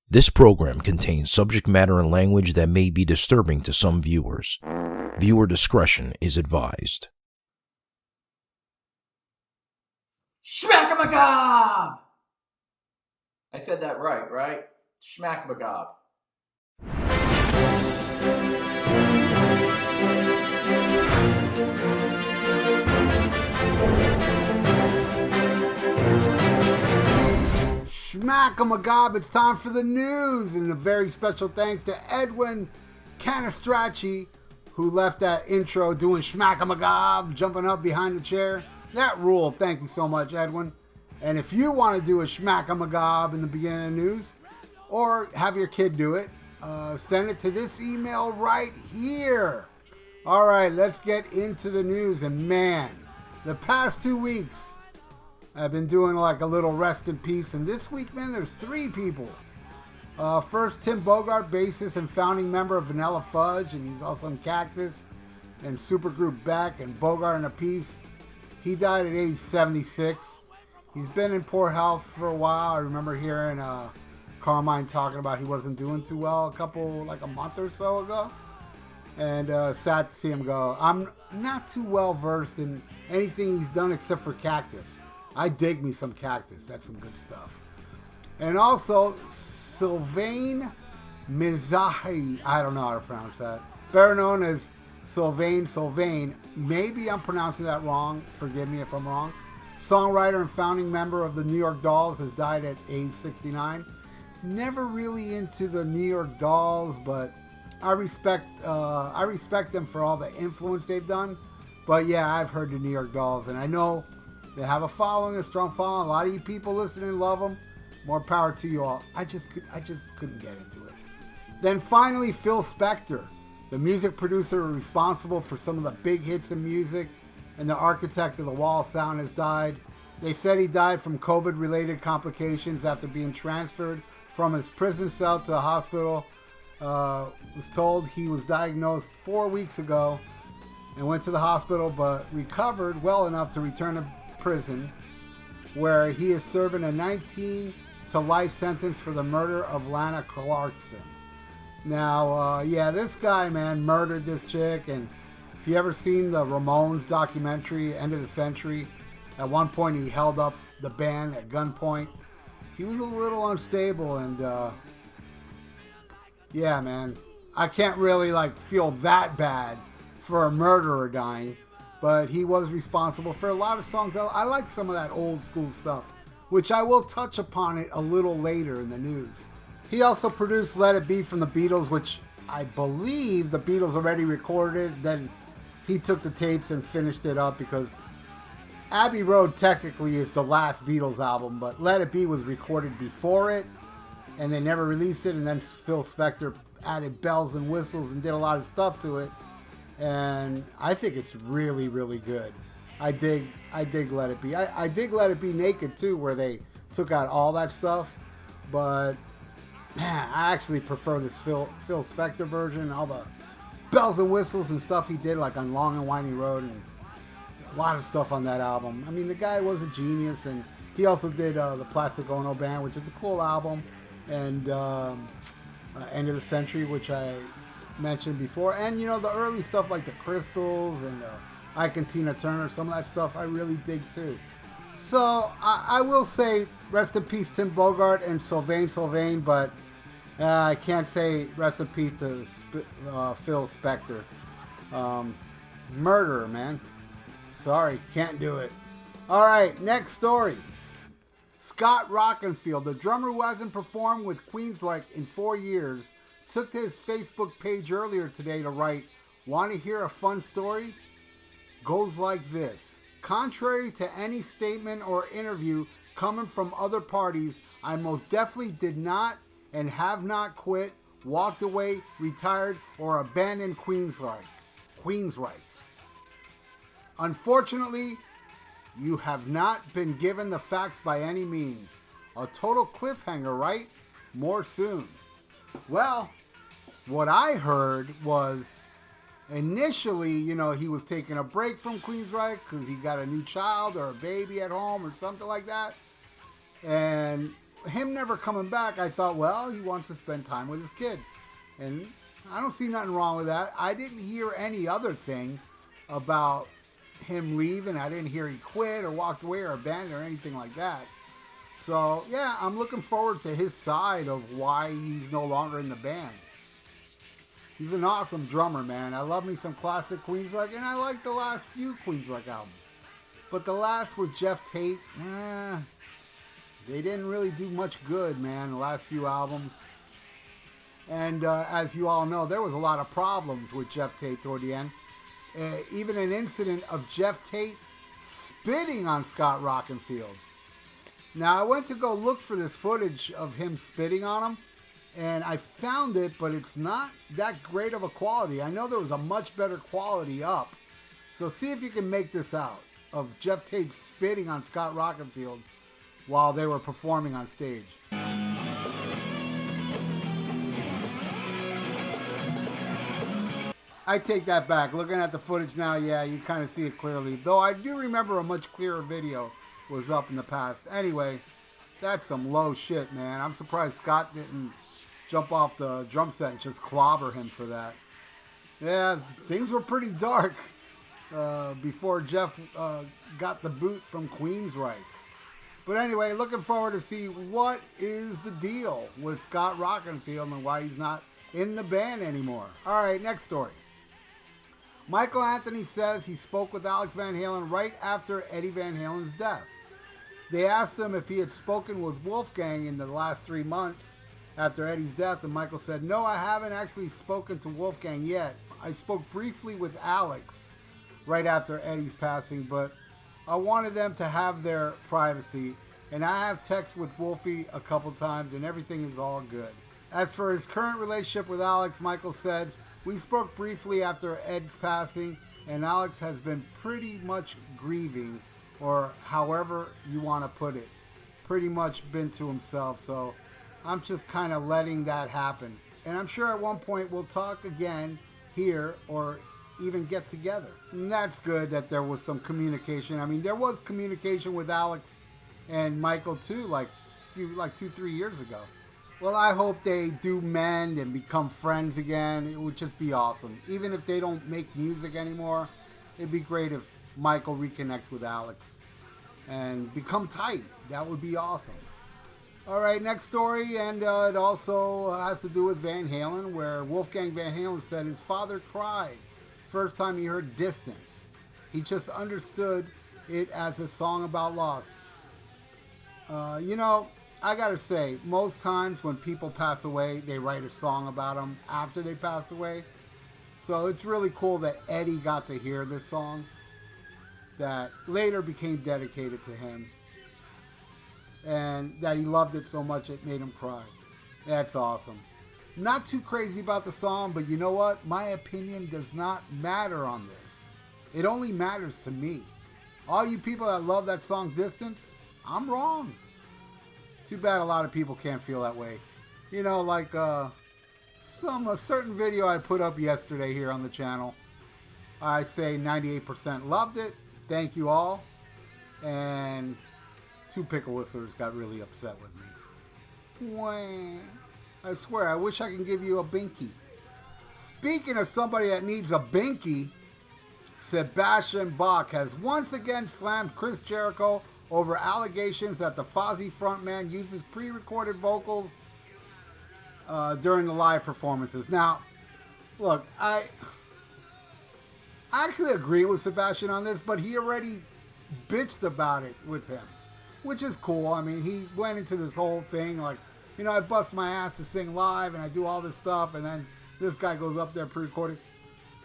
This program contains subject matter and language that may be disturbing to some viewers. Viewer discretion is advised. SHMACKEMAGOB! I said that right? SHMACKEMAGOB. SHMACKEMAGOB, it's time for the news, and a very special thanks to Edwin Canistracci, who left that intro doing SHMACKEMAGOB, jumping up behind the chair. That ruled. Thank you so much, Edwin. And if you want to do a SHMACKEMAGOB in the beginning of the news, or have your kid do it, send it to this email right here. All right, let's get into the news. And man, the past 2 weeks, I've been doing like a little rest in peace. And this week, man, there's 3 people. First, Tim Bogart, bassist and founding member of Vanilla Fudge, and he's also in Cactus and supergroup Beck and Bogart and a Piece. He died at age 76. He's been in poor health for a while. I remember hearing Carmine talking about he wasn't doing too well a month or so ago. And sad to see him go. I'm not too well versed in anything he's done except for Cactus. I dig me some Cactus. That's some good stuff. And also, Sylvanas Messiah. I don't know how to pronounce that. Better known as Sylvain. Maybe I'm pronouncing that wrong. Forgive me if I'm wrong. Songwriter and founding member of the New York Dolls, has died at age 69. Never really into the New York Dolls, but I respect them for all the influence they've done. But yeah, I've heard the New York Dolls, and I know they have a following, a strong following. A lot of you people listening love them. More power to you all. I just couldn't get into it. Then finally, Phil Spector, the music producer responsible for some of the big hits in music and the architect of the wall sound, has died. They said he died from COVID-related complications after being transferred from his prison cell to a hospital. Was told he was diagnosed 4 weeks ago and went to the hospital, but recovered well enough to return to prison, where he is serving a 19 to life sentence for the murder of Lana Clarkson. Now, this guy, man, murdered this chick, and if you ever seen the Ramones documentary, End of the Century, at one point he held up the band at gunpoint. He was a little unstable, and yeah, man, I can't really feel that bad for a murderer dying, but he was responsible for a lot of songs. I like some of that old school stuff, which I will touch upon it a little later in the news. He also produced Let It Be from the Beatles, which I believe the Beatles already recorded. Then he took the tapes and finished it up, because Abbey Road technically is the last Beatles album, but Let It Be was recorded before it, and they never released it. And then Phil Spector added bells and whistles and did a lot of stuff to it, and I think it's really, really good. I dig Let It Be. I dig Let It Be Naked too, where they took out all that stuff, but man, I actually prefer this Phil Spector version. All the bells and whistles and stuff he did, like on Long and Winding Road, and a lot of stuff on that album. I mean, the guy was a genius, and he also did the Plastic Ono Band, which is a cool album, and End of the Century, which I mentioned before, and the early stuff like the Crystals and Ike and Tina Turner. Some of that stuff I really dig too. So I will say rest in peace Tim Bogart and Sylvain, but I can't say rest in peace to Phil Spector. Murderer, man. Sorry, can't do it. All right, next story. Scott Rockenfield, the drummer who hasn't performed with Queensryche in 4 years, took to his Facebook page earlier today to write, "Want to hear a fun story? Goes like this. Contrary to any statement or interview coming from other parties, I most definitely did not and have not quit, walked away, retired, or abandoned Queensryche. Unfortunately, you have not been given the facts by any means. A total cliffhanger, right? More soon." Well, what I heard was initially, he was taking a break from Queensryche because he got a new child or a baby at home or something like that. And him never coming back, I thought, well, he wants to spend time with his kid. And I don't see nothing wrong with that. I didn't hear any other thing about him leaving. I didn't hear he quit or walked away or abandoned or anything like that. So, yeah, I'm looking forward to his side of why he's no longer in the band. He's an awesome drummer, man. I love me some classic Queensryche, and I like the last few Queensryche albums. But the last with Jeff Tate, they didn't really do much good, man, the last few albums. And as you all know, there was a lot of problems with Jeff Tate toward the end. Even an incident of Jeff Tate spitting on Scott Rockenfield. Now, I went to go look for this footage of him spitting on him, and I found it, but it's not that great of a quality. I know there was a much better quality up. So see if you can make this out, of Jeff Tate spitting on Scott Rockenfield while they were performing on stage. I take that back. Looking at the footage now, yeah, you kind of see it clearly. Though I do remember a much clearer video was up in the past. Anyway, that's some low shit, man. I'm surprised Scott didn't jump off the drum set and just clobber him for that. Yeah, things were pretty dark before Jeff got the boot from Queensryche. But anyway, looking forward to see what is the deal with Scott Rockenfield and why he's not in the band anymore. All right, next story. Michael Anthony says he spoke with Alex Van Halen right after Eddie Van Halen's death. They asked him if he had spoken with Wolfgang in the last 3 months after Eddie's death, and Michael said, "No, I haven't actually spoken to Wolfgang yet. I spoke briefly with Alex right after Eddie's passing, but I wanted them to have their privacy, and I have texted with Wolfie a couple times, and everything is all good." As for his current relationship with Alex, Michael said, "We spoke briefly after Ed's passing, and Alex has been pretty much grieving, or however you want to put it, pretty much been to himself, so I'm just kind of letting that happen. And I'm sure at one point we'll talk again here or even get together." And that's good that there was some communication. I mean, there was communication with Alex and Michael too, like 2-3 years ago. Well, I hope they do mend and become friends again. It would just be awesome. Even if they don't make music anymore, it'd be great if Michael reconnects with Alex and become tight. That would be awesome. All right, next story, and it also has to do with Van Halen, where Wolfgang Van Halen said his father cried first time he heard Distance. He just understood it as a song about loss. I gotta say, most times when people pass away, they write a song about them after they passed away. So it's really cool that Eddie got to hear this song that later became dedicated to him, and that he loved it so much it made him cry. That's awesome. Not too crazy about the song, but you know what? My opinion does not matter on this. It only matters to me. All you people that love that song Distance, I'm wrong. Too bad a lot of people can't feel that way. You know, like a certain video I put up yesterday here on the channel. I say 98% loved it. Thank you all. And 2 pickle whistlers got really upset with me. Wah. I swear, I wish I could give you a binky. Speaking of somebody that needs a binky, Sebastian Bach has once again slammed Chris Jericho over allegations that the Fozzy frontman uses pre-recorded vocals during the live performances. Now, look, I actually agree with Sebastian on this, but he already bitched about it with him, which is cool. I mean, he went into this whole thing like, I bust my ass to sing live and I do all this stuff, and then this guy goes up there pre-recorded.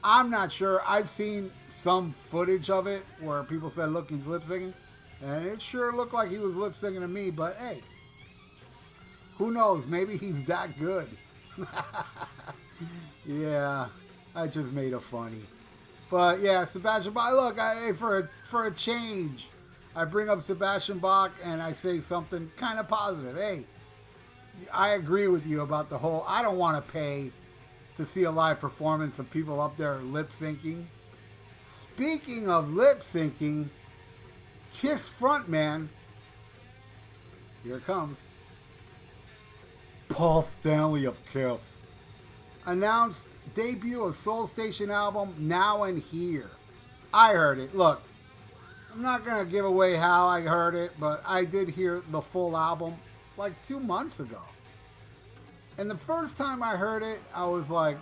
I'm not sure. I've seen some footage of it where people said, look, he's lip-syncing. And it sure looked like he was lip-syncing to me, but hey, who knows? Maybe he's that good. Yeah, I just made it funny. But yeah, Sebastian Bach, look, for a change, I bring up Sebastian Bach and I say something kind of positive. Hey, I agree with you about the whole, I don't want to pay to see a live performance of people up there lip-syncing. Speaking of lip-syncing, Kiss frontman, here it comes, Paul Stanley of Kiff announced debut of Soul Station album Now and Here. I heard it. Look, I'm not going to give away how I heard it, but I did hear the full album like 2 months ago. And the first time I heard it, I was like,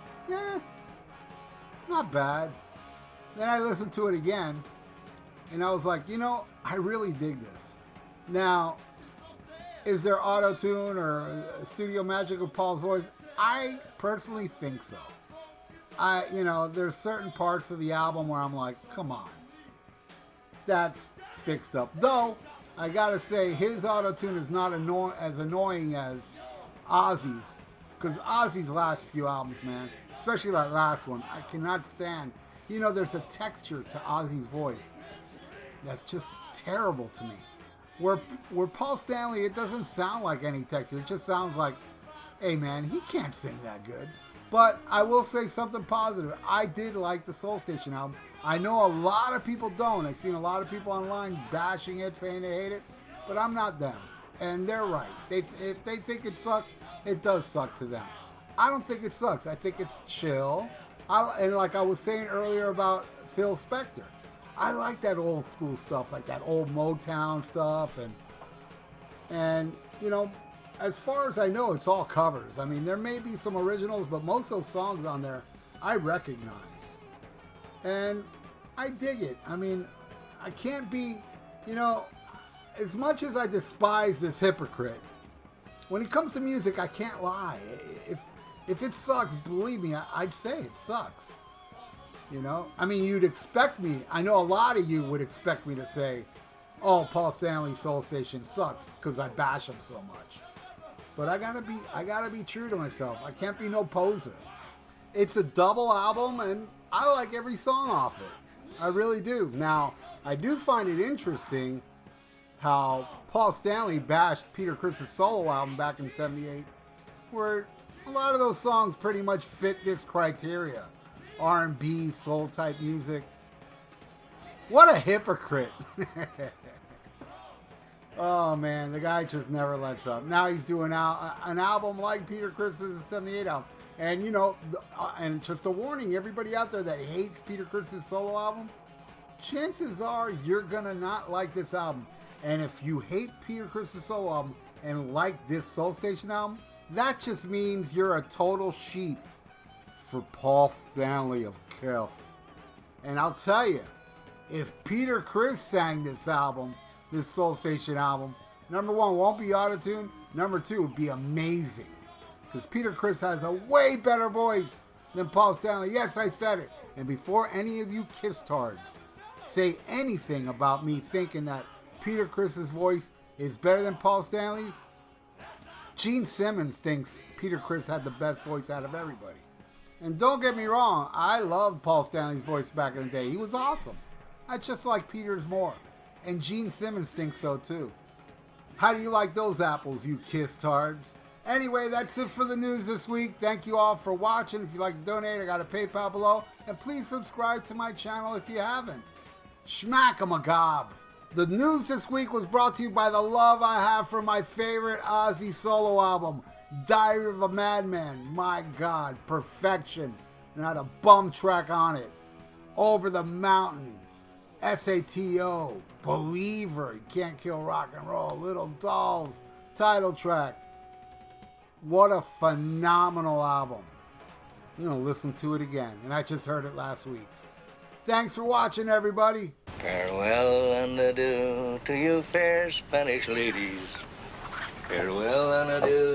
not bad. Then I listened to it again, and I was like, I really dig this. Now, is there auto-tune or studio magic of Paul's voice? I personally think so. There's certain parts of the album where I'm like, come on. That's fixed up. Though, I gotta say, his auto-tune is not as annoying as Ozzy's. Because Ozzy's last few albums, man, especially that last one, I cannot stand. There's a texture to Ozzy's voice that's just terrible to me. Where Paul Stanley, it doesn't sound like any texture. It just sounds like, hey man, he can't sing that good. But I will say something positive. I did like the Soul Station album. I know a lot of people don't. I've seen a lot of people online bashing it, saying they hate it. But I'm not them. And they're right. If they think it sucks, it does suck to them. I don't think it sucks. I think it's chill. And like I was saying earlier about Phil Spector, I like that old school stuff, like that old Motown stuff. And as far as I know, it's all covers. I mean, there may be some originals, but most of those songs on there, I recognize. And I dig it. I mean, I can't be, as much as I despise this hypocrite, when it comes to music, I can't lie. If it sucks, believe me, I'd say it sucks. I mean, you'd expect me, I know a lot of you would expect me to say, oh, Paul Stanley's Soul Station sucks because I bash him so much. But I gotta be true to myself. I can't be no poser. It's a double album, and I like every song off it. I really do. Now, I do find it interesting how Paul Stanley bashed Peter Criss's solo album back in '78, where a lot of those songs pretty much fit this criteria. R&B, soul type music. What a hypocrite. Oh man, the guy just never lets up. Now he's doing an album like Peter Criss's '78 album. And and just a warning, everybody out there that hates Peter Criss's solo album, chances are you're gonna not like this album. And if you hate Peter Criss's solo album and like this Soul Station album, that just means you're a total sheep for Paul Stanley of Kiff. And I'll tell you, if Peter Criss sang this album, this Soul Station album, number one, won't be auto-tuned. Number two, would be amazing. Because Peter Criss has a way better voice than Paul Stanley. Yes, I said it. And before any of you kiss-tards say anything about me thinking that Peter Criss's voice is better than Paul Stanley's, Gene Simmons thinks Peter Criss had the best voice out of everybody. And don't get me wrong, I loved Paul Stanley's voice back in the day. He was awesome. I just like Peter's more. And Gene Simmons thinks so too. How do you like those apples, you kiss-tards? Anyway, that's it for the news this week. Thank you all for watching. If you'd like to donate, I got a PayPal below. And please subscribe to my channel if you haven't. SHMACKEMAGOB. The news this week was brought to you by the love I have for my favorite Ozzy solo album, Diary of a Madman. My God, perfection. Not a bum track on it. Over the Mountain, SATO, Believer, You Can't Kill Rock and Roll, Little Dolls, title track. What a phenomenal album. Listen to it again. And I just heard it last week. Thanks for watching, everybody. Farewell and adieu to you fair Spanish ladies. Farewell and adieu